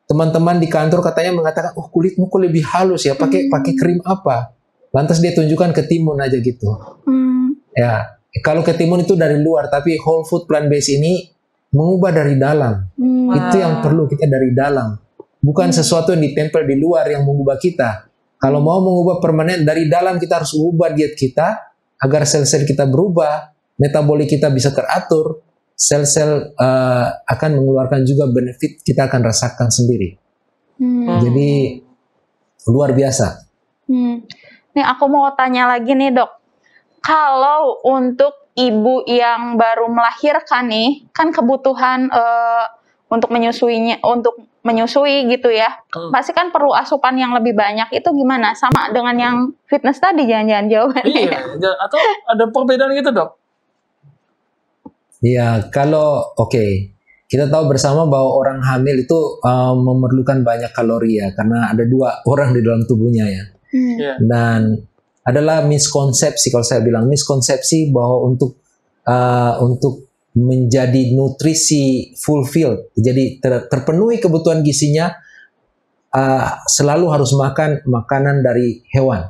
S1: teman-teman di kantor katanya mengatakan, oh kulitmu kok lebih halus ya, pakai krim apa? Lantas dia tunjukkan ketimun aja gitu. Ya, kalau ketimun itu dari luar, tapi whole food plant based ini mengubah dari dalam. Itu yang perlu kita dari dalam. Bukan sesuatu yang ditempel di luar yang mengubah kita. Kalau mau mengubah permanen, dari dalam kita harus ubah diet kita, agar sel-sel kita berubah, metabolik kita bisa teratur, sel-sel akan mengeluarkan juga benefit kita akan rasakan sendiri. Jadi luar biasa.
S3: Nih aku mau tanya lagi nih dok, kalau untuk ibu yang baru melahirkan nih, kan kebutuhan untuk menyusui gitu ya, pasti kan perlu asupan yang lebih banyak. Itu gimana? Sama dengan yang fitness tadi jangan-jangan jawabannya?
S2: Iya, atau ada perbedaan gitu dok?
S1: Ya, kalau kita tahu bersama bahwa orang hamil itu memerlukan banyak kalori ya, karena ada 2 orang di dalam tubuhnya ya. Dan adalah miskonsepsi, kalau saya bilang miskonsepsi bahwa untuk menjadi nutrisi fulfilled, jadi terpenuhi kebutuhan gizinya, selalu harus makan makanan dari hewan.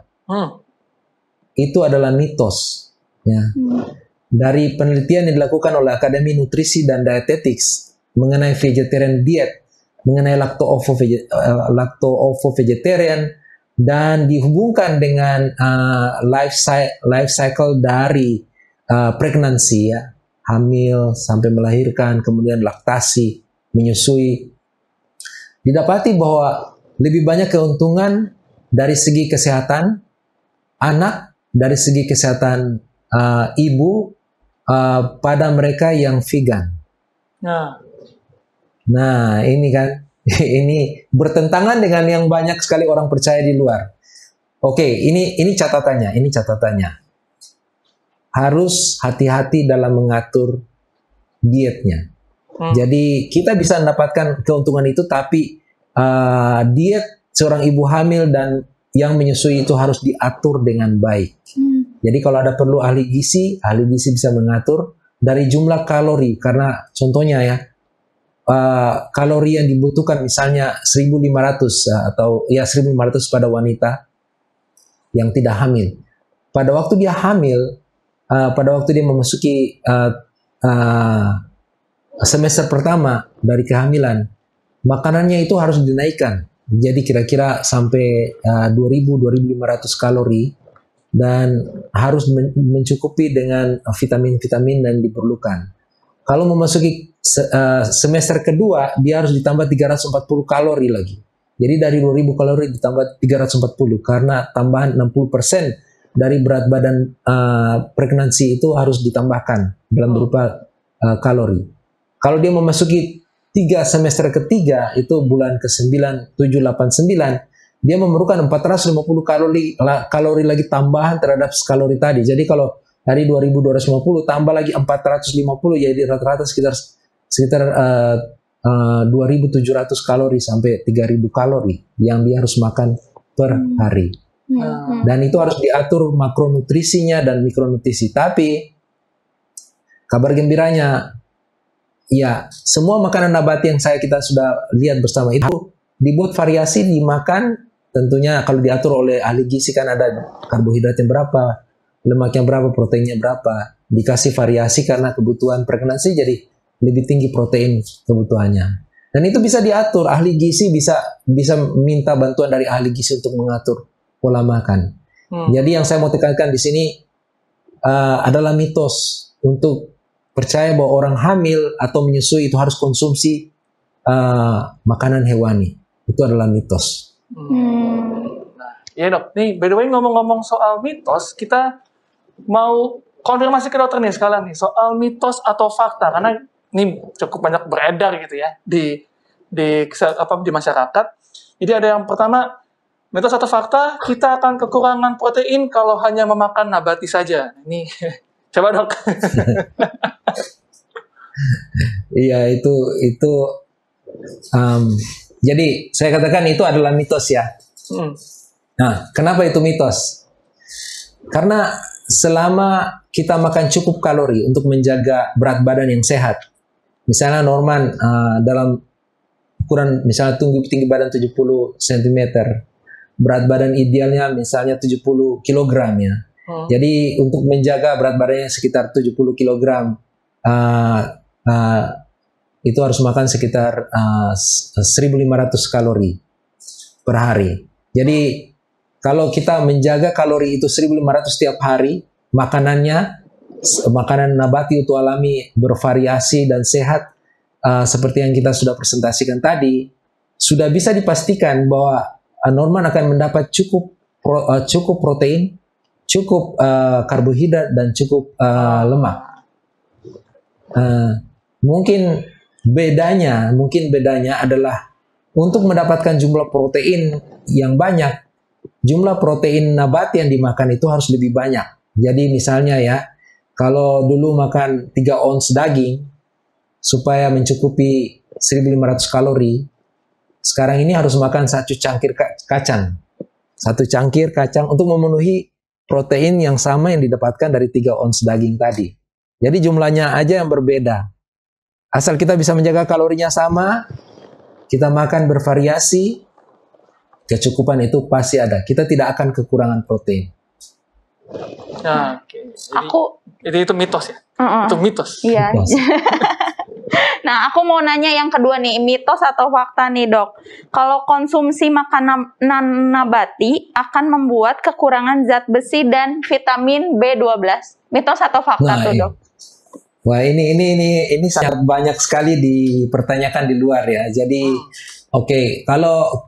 S1: Itu adalah mitos ya. Dari penelitian yang dilakukan oleh Akademi Nutrisi dan Dietetics mengenai vegetarian diet, mengenai lacto-ovo-vegetarian, dan dihubungkan dengan life cycle dari pregnancy ya, hamil sampai melahirkan, kemudian laktasi, menyusui, didapati bahwa lebih banyak keuntungan dari segi kesehatan anak, dari segi kesehatan ibu pada mereka yang vegan. Nah ini kan, ini bertentangan dengan yang banyak sekali orang percaya di luar. Ini catatannya. Harus hati-hati dalam mengatur dietnya. Jadi kita bisa mendapatkan keuntungan itu, tapi diet seorang ibu hamil dan yang menyusui itu harus diatur dengan baik. Jadi kalau ada perlu ahli gizi bisa mengatur dari jumlah kalori, karena contohnya ya, kalori yang dibutuhkan misalnya 1.500 atau ya 1.500 pada wanita yang tidak hamil. Pada waktu dia hamil, pada waktu dia memasuki semester pertama dari kehamilan, makanannya itu harus dinaikkan. Jadi kira-kira sampai 2.000-2.500 kalori, dan harus mencukupi dengan vitamin-vitamin yang diperlukan. Kalau memasuki semester kedua, dia harus ditambah 340 kalori lagi. Jadi dari 2.000 kalori ditambah 340, karena tambahan 60% dari berat badan pregnancy itu harus ditambahkan dalam berupa kalori. Kalau dia memasuki 3 semester ketiga, itu bulan ke-9, 7, 8, 9, dia memerlukan 450 kalori lagi tambahan terhadap kalori tadi. Jadi kalau dari 2.250 tambah lagi 450, jadi rata-rata sekitar 2.700 kalori sampai 3.000 kalori yang dia harus makan per hari. Dan itu harus diatur makronutrisinya dan mikronutrisi. Tapi kabar gembiranya, ya semua makanan nabati yang kita sudah lihat bersama itu dibuat variasi dimakan. Tentunya kalau diatur oleh ahli gizi kan ada karbohidrat yang berapa, lemaknya berapa, proteinnya berapa. Dikasih variasi karena kebutuhan perkenan sih jadi lebih tinggi protein kebutuhannya. Dan itu bisa diatur, ahli gizi bisa minta bantuan dari ahli gizi untuk mengatur pola makan. Jadi yang saya mau tekankan di sini adalah mitos untuk percaya bahwa orang hamil atau menyusui itu harus konsumsi makanan hewani. Itu adalah mitos.
S2: Nah, ya dok, nih by the way ngomong-ngomong soal mitos, kita mau konfirmasi ke dokter nih sekalian nih soal mitos atau fakta, karena ini cukup banyak beredar gitu ya di masyarakat. Jadi ada yang pertama, mitos atau fakta, kita akan kekurangan protein kalau hanya memakan nabati saja. Ini coba dok.
S1: Iya itu jadi saya katakan itu adalah mitos ya. Nah, kenapa itu mitos? Karena selama kita makan cukup kalori untuk menjaga berat badan yang sehat, misalnya Norman dalam ukuran misalnya tinggi badan 70 cm, berat badan idealnya misalnya 70 kg ya. Jadi untuk menjaga berat badannya sekitar 70 kg, itu harus makan sekitar 1.500 kalori per hari. Jadi kalau kita menjaga kalori itu 1.500 setiap hari, makanan nabati atau alami bervariasi dan sehat, seperti yang kita sudah presentasikan tadi, sudah bisa dipastikan bahwa Norman akan mendapat cukup protein, cukup karbohidrat dan cukup lemak. Mungkin bedanya adalah untuk mendapatkan jumlah protein yang banyak, jumlah protein nabati yang dimakan itu harus lebih banyak. Jadi misalnya ya, kalau dulu makan 3 ons daging supaya mencukupi 1.500 kalori, sekarang ini harus makan 1 cangkir kacang. 1 cangkir kacang untuk memenuhi protein yang sama yang didapatkan dari 3 ons daging tadi. Jadi jumlahnya aja yang berbeda. Asal kita bisa menjaga kalorinya sama, kita makan bervariasi, kecukupan itu pasti ada. Kita tidak akan kekurangan protein.
S2: Nah, jadi itu mitos ya? Itu mitos.
S3: Iya. Nah, aku mau nanya yang kedua nih, mitos atau fakta nih dok. Kalau konsumsi makanan nabati akan membuat kekurangan zat besi dan vitamin B12. Mitos atau fakta tuh dok?
S1: Wah ini sangat banyak sekali dipertanyakan di luar ya. Jadi oke,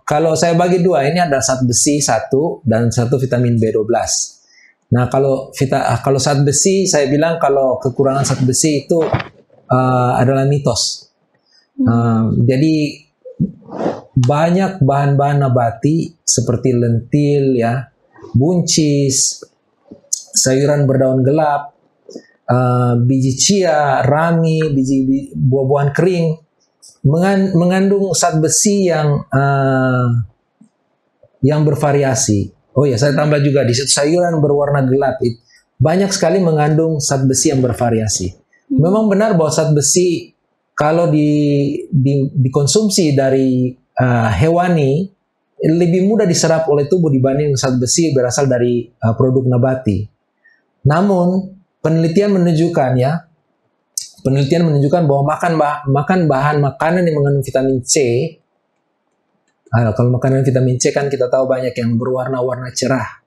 S1: kalau saya bagi dua, ini ada zat besi 1 dan 1 vitamin B12. Nah kalau zat besi, saya bilang kalau kekurangan zat besi itu adalah mitos. Jadi banyak bahan-bahan nabati seperti lentil ya, buncis, sayuran berdaun gelap, biji chia, rangi, biji buah-buahan kering mengandung zat besi yang bervariasi. Oh ya, saya tambah juga di situ sayuran berwarna gelap banyak sekali mengandung zat besi yang bervariasi. Memang benar bahwa zat besi kalau dikonsumsi dari hewani lebih mudah diserap oleh tubuh dibanding zat besi berasal dari produk nabati. Namun penelitian menunjukkan bahwa makan bahan makanan yang mengandung vitamin C, kalau makanan vitamin C kan kita tahu banyak yang berwarna-warna cerah,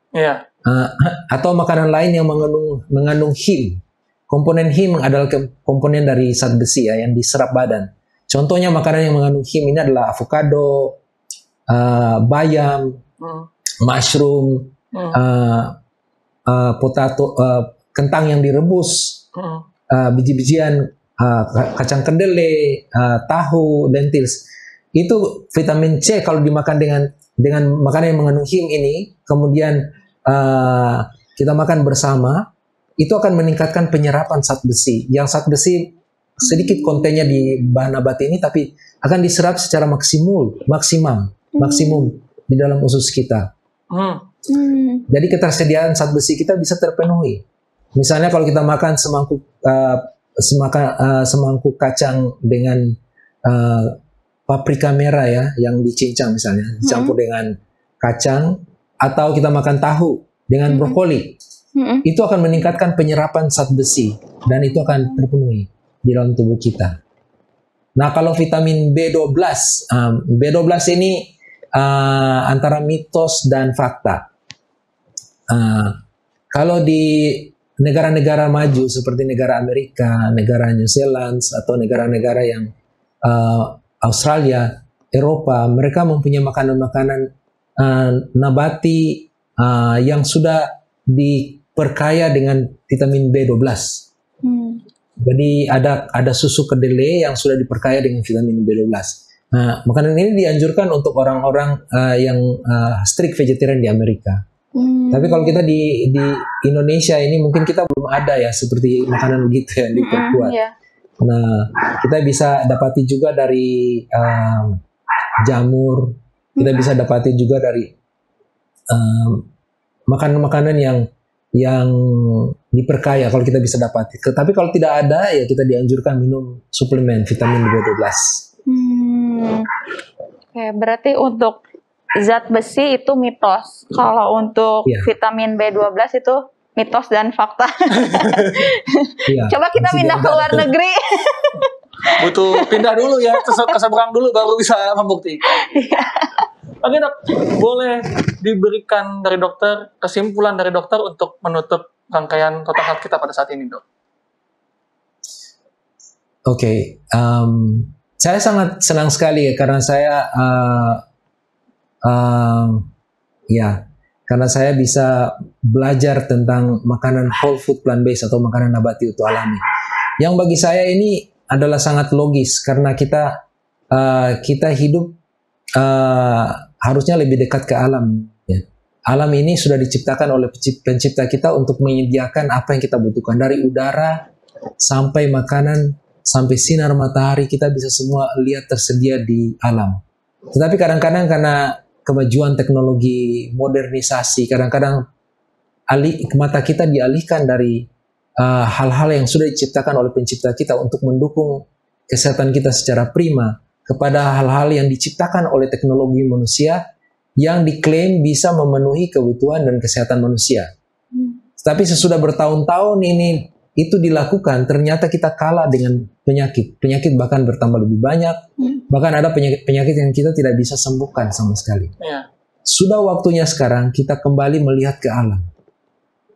S1: atau makanan lain yang mengandung him. Komponen him adalah komponen dari zat besi ya, yang diserap badan. Contohnya makanan yang mengandung him ini adalah avocado, bayam, mushroom, potato, kentang yang direbus, biji-bijian, kacang kedelai, tahu, lentils. Itu vitamin C kalau dimakan dengan makanan yang mengandung him ini, kemudian kita makan bersama, itu akan meningkatkan penyerapan zat besi. Yang zat besi sedikit kontennya di bahan nabati ini, tapi akan diserap secara maksimum di dalam usus kita. Jadi ketersediaan zat besi kita bisa terpenuhi. Misalnya kalau kita makan semangkuk kacang dengan paprika merah ya, yang dicincang misalnya, dicampur dengan kacang, atau kita makan tahu dengan brokoli. itu akan meningkatkan penyerapan zat besi dan itu akan terpenuhi di dalam tubuh kita. Nah, kalau vitamin B12, B12 ini antara mitos dan fakta. Kalau di negara-negara maju seperti negara Amerika, negara New Zealand, atau negara-negara yang Australia, Eropa, mereka mempunyai makanan-makanan nabati yang sudah diperkaya dengan vitamin B12. Jadi ada susu kedelai yang sudah diperkaya dengan vitamin B12. Nah, makanan ini dianjurkan untuk orang-orang yang strict vegetarian di Amerika. Tapi kalau kita di Indonesia ini mungkin kita belum ada ya seperti makanan begitu yang diperkuat. Nah, kita bisa dapati juga dari jamur, kita bisa dapati juga dari makanan-makanan yang diperkaya kalau kita bisa dapati. Tapi kalau tidak ada ya kita dianjurkan minum suplemen vitamin B12.
S3: Oke, berarti untuk zat besi itu mitos. Kalau untuk vitamin B12 itu mitos dan fakta. Coba kita pindah ke luar negeri.
S2: Butuh pindah dulu ya, ke seberang dulu baru bisa membuktikan. Oke dok, boleh diberikan dari dokter, kesimpulan dari dokter untuk menutup rangkaian Total Health kita pada saat ini dok?
S1: Oke, saya sangat senang sekali ya karena saya karena saya bisa belajar tentang makanan whole food plant based atau makanan nabati utuh alami. Yang bagi saya ini adalah sangat logis karena kita hidup harusnya lebih dekat ke alam. Ya. Alam ini sudah diciptakan oleh pencipta kita untuk menyediakan apa yang kita butuhkan, dari udara sampai makanan sampai sinar matahari, kita bisa semua lihat tersedia di alam. Tetapi kadang-kadang karena kemajuan teknologi, modernisasi, kadang-kadang mata kita dialihkan dari hal-hal yang sudah diciptakan oleh pencipta kita untuk mendukung kesehatan kita secara prima kepada hal-hal yang diciptakan oleh teknologi manusia yang diklaim bisa memenuhi kebutuhan dan kesehatan manusia. Tapi sesudah bertahun-tahun ini itu dilakukan, ternyata kita kalah dengan penyakit. Penyakit bahkan bertambah lebih banyak. Bahkan ada penyakit yang kita tidak bisa sembuhkan sama sekali. Sudah waktunya sekarang kita kembali melihat ke alam.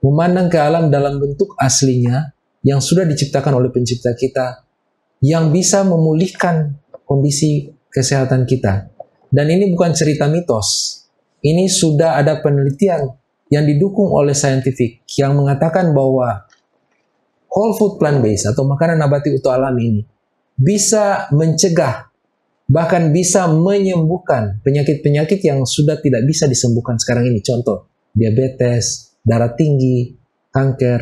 S1: Memandang ke alam dalam bentuk aslinya yang sudah diciptakan oleh pencipta kita, yang bisa memulihkan kondisi kesehatan kita. Dan ini bukan cerita mitos. Ini sudah ada penelitian yang didukung oleh saintifik yang mengatakan bahwa whole food plant based atau makanan nabati utuh alami ini bisa mencegah, bahkan bisa menyembuhkan penyakit-penyakit yang sudah tidak bisa disembuhkan sekarang ini. Contoh, diabetes, darah tinggi, kanker.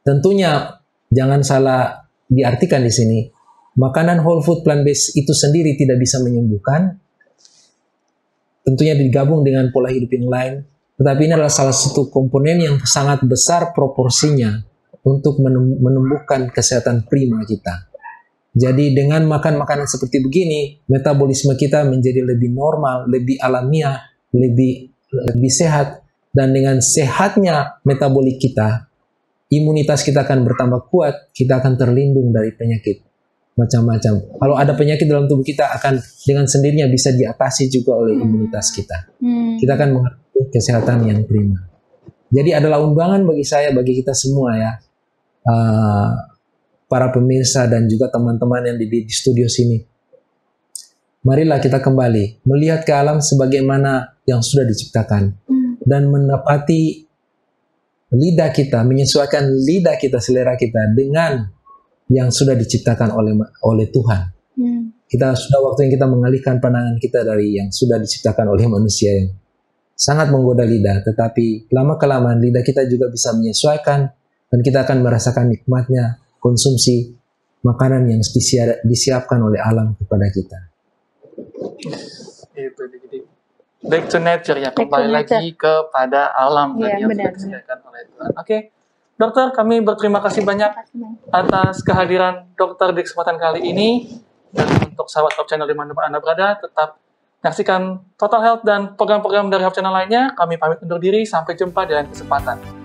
S1: Tentunya jangan salah diartikan di sini. Makanan whole food plant based itu sendiri tidak bisa menyembuhkan. Tentunya digabung dengan pola hidup yang lain. Tetapi ini adalah salah satu komponen yang sangat besar proporsinya untuk menumbuhkan kesehatan prima kita. Jadi dengan makan makanan seperti begini, metabolisme kita menjadi lebih normal, lebih alamiah, lebih sehat. Dan dengan sehatnya metabolik kita, imunitas kita akan bertambah kuat, kita akan terlindung dari penyakit macam-macam. Kalau ada penyakit dalam tubuh kita akan dengan sendirinya bisa diatasi juga oleh imunitas kita. Kita akan mengerti kesehatan yang prima. Jadi adalah undangan bagi saya, bagi kita semua ya, para pemirsa dan juga teman-teman yang di studio sini. Marilah kita kembali melihat ke alam sebagaimana yang sudah diciptakan dan mendapati lidah kita, menyesuaikan lidah kita, selera kita dengan yang sudah diciptakan oleh Tuhan. Kita sudah waktunya kita mengalihkan pandangan kita dari yang sudah diciptakan oleh manusia yang sangat menggoda lidah, tetapi lama-kelamaan lidah kita juga bisa menyesuaikan dan kita akan merasakan nikmatnya konsumsi makanan yang disiapkan oleh alam kepada kita.
S2: Itu jadi back to nature ya, kembali lagi kepada alam yang sudah disediakan oleh Tuhan. Oke. Dokter, kami berterima kasih banyak atas kehadiran dokter di kesempatan kali ini. Dan untuk sahabat Hub Channel dimanapun Anda berada, tetap menyaksikan Total Health dan program-program dari Hub Channel lainnya. Kami pamit undur diri, sampai jumpa di lain kesempatan.